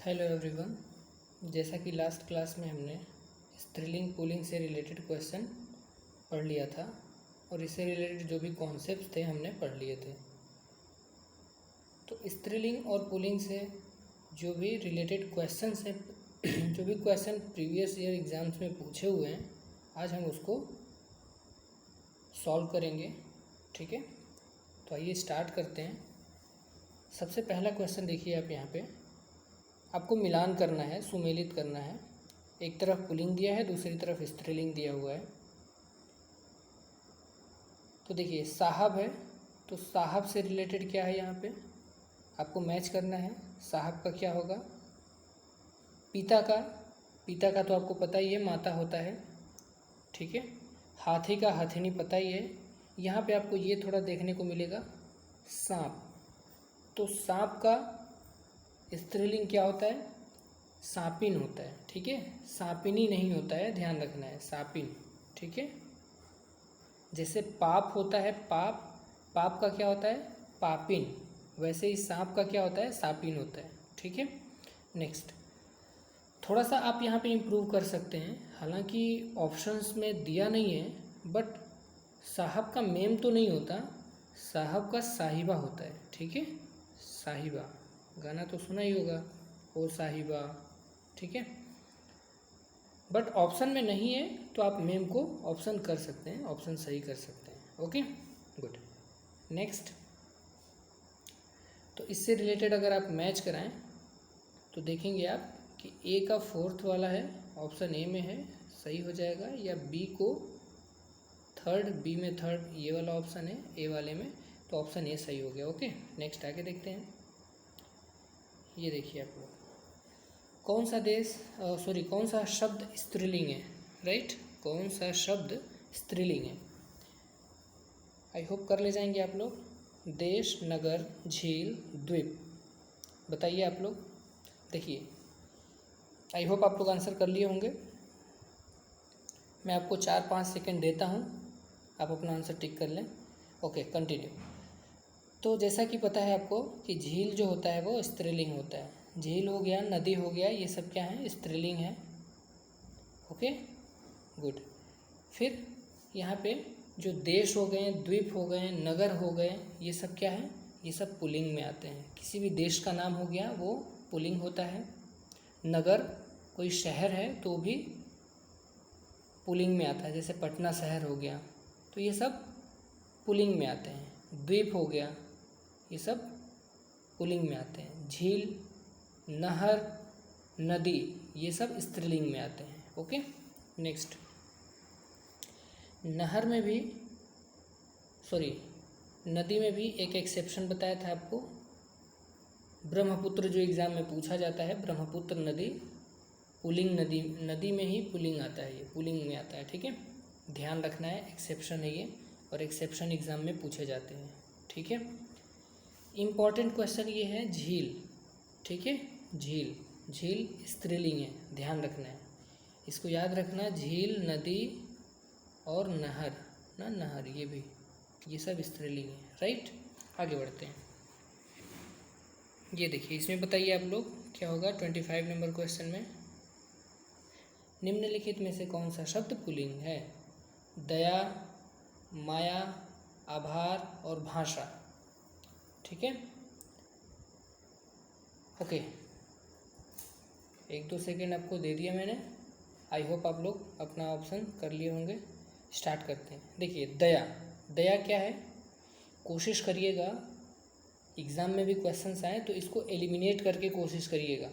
Hello everyone. जैसा कि last class में हमने स्त्रीलिंग पुल्लिंग से रिलेटेड क्वेश्चन पढ़ लिया था और इससे रिलेटेड जो भी कॉन्सेप्ट्स थे हमने पढ़ लिए थे। तो स्त्रीलिंग और पुल्लिंग से जो भी रिलेटेड क्वेश्चंस हैं जो भी क्वेश्चन प्रीवियस ईयर एग्ज़ाम्स में पूछे हुए हैं, आज हम उसको सॉल्व करेंगे। ठीक है, तो आइए स्टार्ट करते हैं। सबसे पहला क्वेश्चन देखिए, आप यहाँ पे आपको मिलान करना है, सुमेलित करना है। एक तरफ पुल्लिंग दिया है, दूसरी तरफ स्त्रीलिंग दिया हुआ है। तो देखिए साहब है, तो साहब से रिलेटेड क्या है, यहाँ पे आपको मैच करना है। साहब का क्या होगा, पिता का तो आपको पता ही है, माता होता है। ठीक है, हाथी का हथिनी पता ही है। यहाँ पे आपको ये थोड़ा देखने को मिलेगा, सांप। तो सांप का स्त्रीलिंग क्या होता है, सापिन होता है। ठीक है, सापिनी नहीं होता है, ध्यान रखना है, सापिन। ठीक है, जैसे पाप होता है, पाप का क्या होता है, पापिन। वैसे ही सांप का क्या होता है, सापिन होता है। ठीक है, नेक्स्ट थोड़ा सा आप यहाँ पे इम्प्रूव कर सकते हैं। हालांकि ऑप्शंस में दिया नहीं है, बट साहब का मेम तो नहीं होता, साहब का साहिबा होता है। ठीक है, साहिबा, गाना तो सुना ही होगा, ओ साहिबा। ठीक है, बट ऑप्शन में नहीं है तो आप मेम को ऑप्शन कर सकते हैं, ऑप्शन सही कर सकते हैं। Okay, good. नेक्स्ट, तो इससे रिलेटेड अगर आप मैच कराएं तो देखेंगे आप कि ए का फोर्थ वाला है, ऑप्शन ए में है, सही हो जाएगा। या बी को थर्ड, बी में थर्ड, ये वाला ऑप्शन है ए वाले में, तो ऑप्शन ए सही हो गया। ओके, नेक्स्ट आगे देखते हैं। ये देखिए आप लोग, कौन सा शब्द स्त्रीलिंग है, राइट? कौन सा शब्द स्त्रीलिंग है? आई होप कर ले जाएंगे आप लोग। देश, नगर, झील, द्वीप, बताइए आप लोग। देखिए, आई होप आप लोग आंसर कर लिए होंगे। मैं आपको 4-5 सेकेंड देता हूँ, आप अपना आंसर टिक कर लें। Okay, continue. तो जैसा कि पता है आपको कि झील जो होता है वो स्त्रीलिंग होता है। झील हो गया, नदी हो गया, ये सब क्या है, स्त्रीलिंग है। Okay, good. फिर यहाँ पे जो देश हो गए, द्वीप हो गए, नगर हो गए, ये सब क्या है, ये सब पुल्लिंग में आते हैं। किसी भी देश का नाम हो गया वो पुल्लिंग होता है। नगर कोई शहर है तो भी पुल्लिंग में आता है, जैसे पटना शहर हो गया, तो ये सब पुल्लिंग में आते हैं। द्वीप हो गया, ये सब पुल्लिंग में आते हैं। झील, नहर, नदी, ये सब स्त्रीलिंग में आते हैं। ओके, नेक्स्ट, नहर में भी नदी में भी एक एक्सेप्शन बताया था आपको। ब्रह्मपुत्र जो एग्ज़ाम में पूछा जाता है, ब्रह्मपुत्र नदी पुल्लिंग, नदी में ही पुल्लिंग आता है, ये पुल्लिंग में आता है। ठीक है, ध्यान रखना है, एक्सेप्शन है ये, और एक्सेप्शन एग्ज़ाम में पूछे जाते हैं। ठीक है, इम्पॉर्टेंट क्वेश्चन ये है झील। ठीक है, झील स्त्रीलिंग है, ध्यान रखना है, इसको याद रखना। झील, नदी और नहर ना, नहर, ये सब स्त्रीलिंग है, राइट? आगे बढ़ते हैं। ये देखिए, इसमें बताइए आप लोग क्या होगा 25 नंबर क्वेश्चन में। निम्नलिखित में से कौन सा शब्द पुल्लिंग है? दया, माया, आभार और भाषा। ठीक है, ओके, 1-2 सेकेंड आपको दे दिया मैंने। आई होप आप लोग अपना ऑप्शन कर लिए होंगे। स्टार्ट करते हैं। देखिए, दया क्या है, कोशिश करिएगा एग्ज़ाम में भी क्वेश्चंस आए तो इसको एलिमिनेट करके कोशिश करिएगा।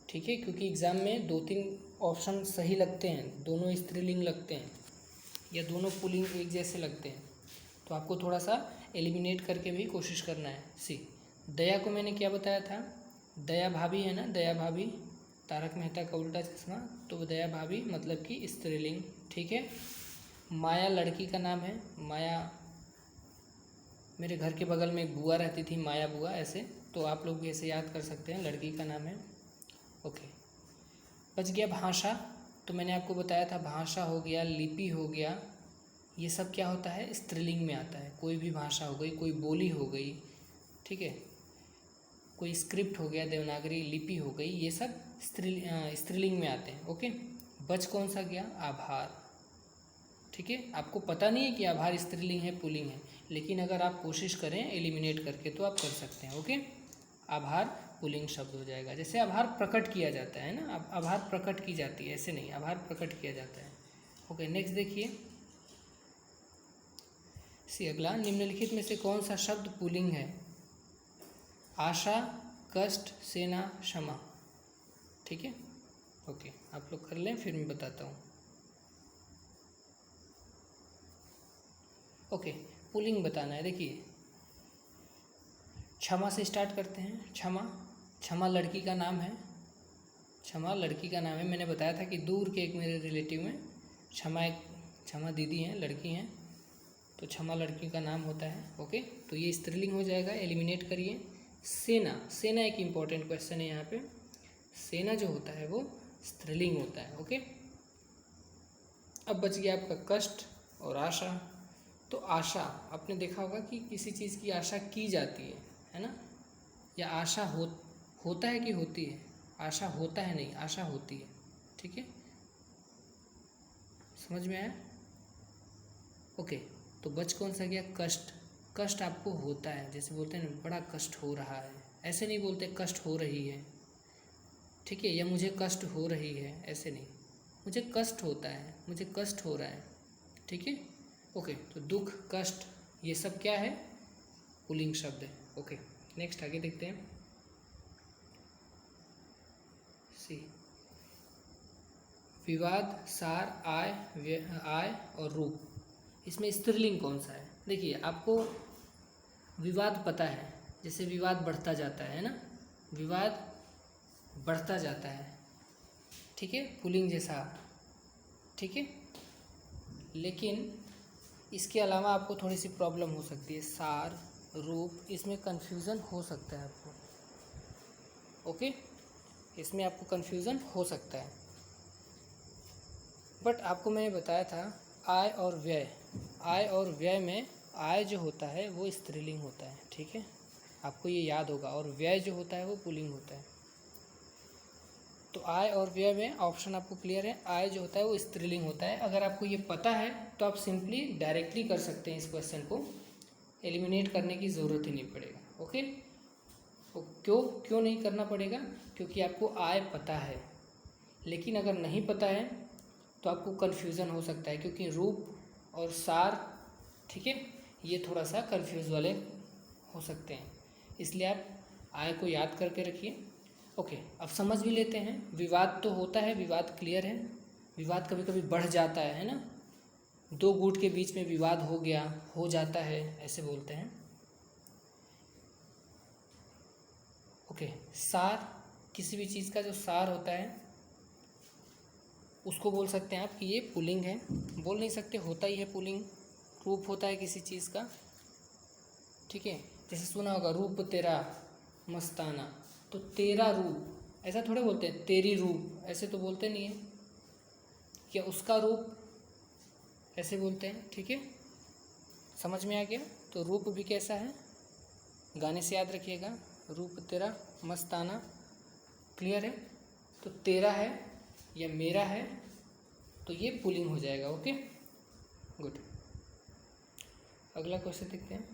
ठीक है, क्योंकि एग्ज़ाम में 2-3 ऑप्शन सही लगते हैं, दोनों स्त्रीलिंग लगते हैं या दोनों पुल्लिंग एक जैसे लगते हैं, तो आपको थोड़ा सा एलिमिनेट करके भी कोशिश करना है। दया को मैंने क्या बताया था, दया भाभी है ना, दया भाभी, तारक मेहता का उल्टा चश्मा, तो दया भाभी मतलब कि स्त्रीलिंग। ठीक है, माया लड़की का नाम है, माया, मेरे घर के बगल में एक बुआ रहती थी, माया बुआ, ऐसे, तो आप लोग भी ऐसे याद कर सकते हैं, लड़की का नाम है। ओके, बच गया भाषा। तो मैंने आपको बताया था, भाषा हो गया, लिपि हो गया, ये सब क्या होता है, स्त्रीलिंग में आता है। कोई भी भाषा हो गई, कोई बोली हो गई, ठीक है, कोई स्क्रिप्ट हो गया, देवनागरी लिपि हो गई, ये सब स्त्रीलिंग में आते हैं। ओके, बच कौन सा गया? आभार। ठीक है, आपको पता नहीं है कि आभार स्त्रीलिंग है पुल्लिंग है, लेकिन अगर आप कोशिश करें एलिमिनेट करके तो आप कर सकते हैं। ओके, आभार पुल्लिंग शब्द हो जाएगा। जैसे आभार प्रकट किया जाता है ना, आभार प्रकट की जाती है, ऐसे नहीं, आभार प्रकट किया जाता है। ओके, नेक्स्ट देखिए, अगला, निम्नलिखित में से कौन सा शब्द पुल्लिंग है? आशा, कष्ट, सेना, क्षमा। ठीक है, ओके, आप लोग कर लें, फिर मैं बताता हूँ। ओके, पुल्लिंग बताना है। देखिए, क्षमा से स्टार्ट करते हैं। क्षमा लड़की का नाम है। क्षमा लड़की का नाम है। मैंने बताया था कि दूर के एक मेरे रिलेटिव में क्षमा दीदी हैं, लड़की हैं, तो क्षमा लड़की का नाम होता है। ओके, तो ये स्त्रीलिंग हो जाएगा, एलिमिनेट करिए। सेना एक इम्पॉर्टेंट क्वेश्चन है यहाँ पे। सेना जो होता है वो स्त्रीलिंग होता है। ओके, अब बच गया आपका कष्ट और आशा। तो आशा, आपने देखा होगा कि किसी चीज़ की आशा की जाती है ना, या आशा होता है कि होती है? आशा होता है नहीं, आशा होती है। ठीक है, समझ में आया? ओके, तो बच कौन सा गया? कष्ट आपको होता है, जैसे बोलते हैं ना, बड़ा कष्ट हो रहा है, ऐसे नहीं बोलते कष्ट हो रही है। ठीक है, या मुझे कष्ट हो रही है, ऐसे नहीं, मुझे कष्ट होता है, मुझे कष्ट हो रहा है। ठीक है, ओके, तो दुख, कष्ट, ये सब क्या है? पुल्लिंग शब्द है। ओके, नेक्स्ट आगे देखते हैं। विवाद, सार, आय और रूप, इसमें स्त्रीलिंग कौन सा है? देखिए, आपको विवाद पता है, जैसे विवाद बढ़ता जाता है ना, विवाद बढ़ता जाता है। ठीक है, पुल्लिंग जैसा। ठीक है, लेकिन इसके अलावा आपको थोड़ी सी प्रॉब्लम हो सकती है। सार, रूप, इसमें कन्फ्यूज़न हो सकता है आपको। ओके, इसमें आपको कन्फ्यूज़न हो सकता है, बट आपको मैंने बताया था आय और व्यय में आय जो होता है वो स्त्रीलिंग होता है। ठीक है, आपको ये याद होगा, और व्यय जो होता है वो पुल्लिंग होता है। तो आय और व्यय में ऑप्शन आपको क्लियर है, आय जो होता है वो स्त्रीलिंग होता है। अगर आपको ये पता है तो आप सिंपली डायरेक्टली कर सकते हैं, इस क्वेश्चन को एलिमिनेट करने की ज़रूरत ही नहीं पड़ेगा। ओके, तो क्यों नहीं करना पड़ेगा? क्योंकि आपको आय पता है, लेकिन अगर नहीं पता है तो आपको कन्फ्यूज़न हो सकता है, क्योंकि रूप और सार, ठीक है, ये थोड़ा सा कन्फ्यूज़ वाले हो सकते हैं, इसलिए आप आय को याद करके रखिए। ओके, अब समझ भी लेते हैं। विवाद तो होता है, विवाद क्लियर है। विवाद कभी कभी बढ़ जाता है ना, दो गुट के बीच में विवाद हो गया, हो जाता है, ऐसे बोलते हैं। ओके, सार, किसी भी चीज़ का जो सार होता है उसको बोल सकते हैं आप कि ये पुल्लिंग है, बोल नहीं सकते, होता ही है पुल्लिंग। रूप होता है किसी चीज़ का, ठीक है, जैसे सुना होगा रूप तेरा मस्ताना, तो तेरा रूप, ऐसा थोड़े बोलते हैं तेरी रूप, ऐसे तो बोलते नहीं है, क्या उसका रूप, ऐसे बोलते हैं। ठीक है, समझ में आ गया? तो रूप भी कैसा है, गाने से याद रखिएगा, रूप तेरा मस्ताना, क्लियर है? तो तेरा है या मेरा है, तो ये पुल्लिंग हो जाएगा। Okay, good. अगला क्वेश्चन देखते हैं।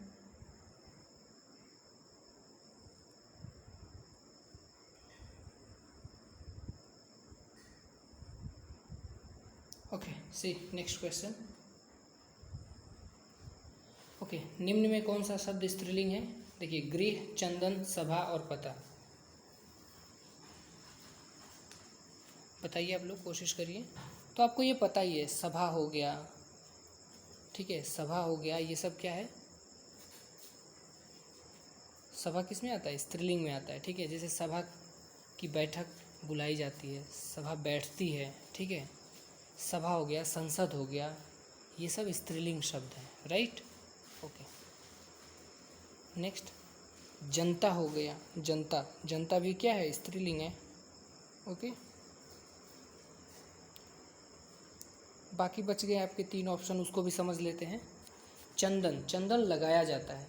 ओके, सी नेक्स्ट क्वेश्चन। ओके, निम्न में कौन सा शब्द स्त्रीलिंग है? देखिए, गृह, चंदन, सभा और पता। बताइए, आप लोग कोशिश करिए। तो आपको ये पता ही है, सभा हो गया, ठीक है, सभा हो गया, ये सब क्या है? सभा किस में आता है? स्त्रीलिंग में आता है। ठीक है, जैसे सभा की बैठक बुलाई जाती है, सभा बैठती है, ठीक है, सभा हो गया, संसद हो गया, ये सब स्त्रीलिंग शब्द हैं, राइट? ओके, नेक्स्ट, जनता हो गया, जनता, जनता भी क्या है? स्त्रीलिंग है। ओके, बाकी बच गए आपके तीन ऑप्शन, उसको भी समझ लेते हैं। चंदन, चंदन लगाया जाता है,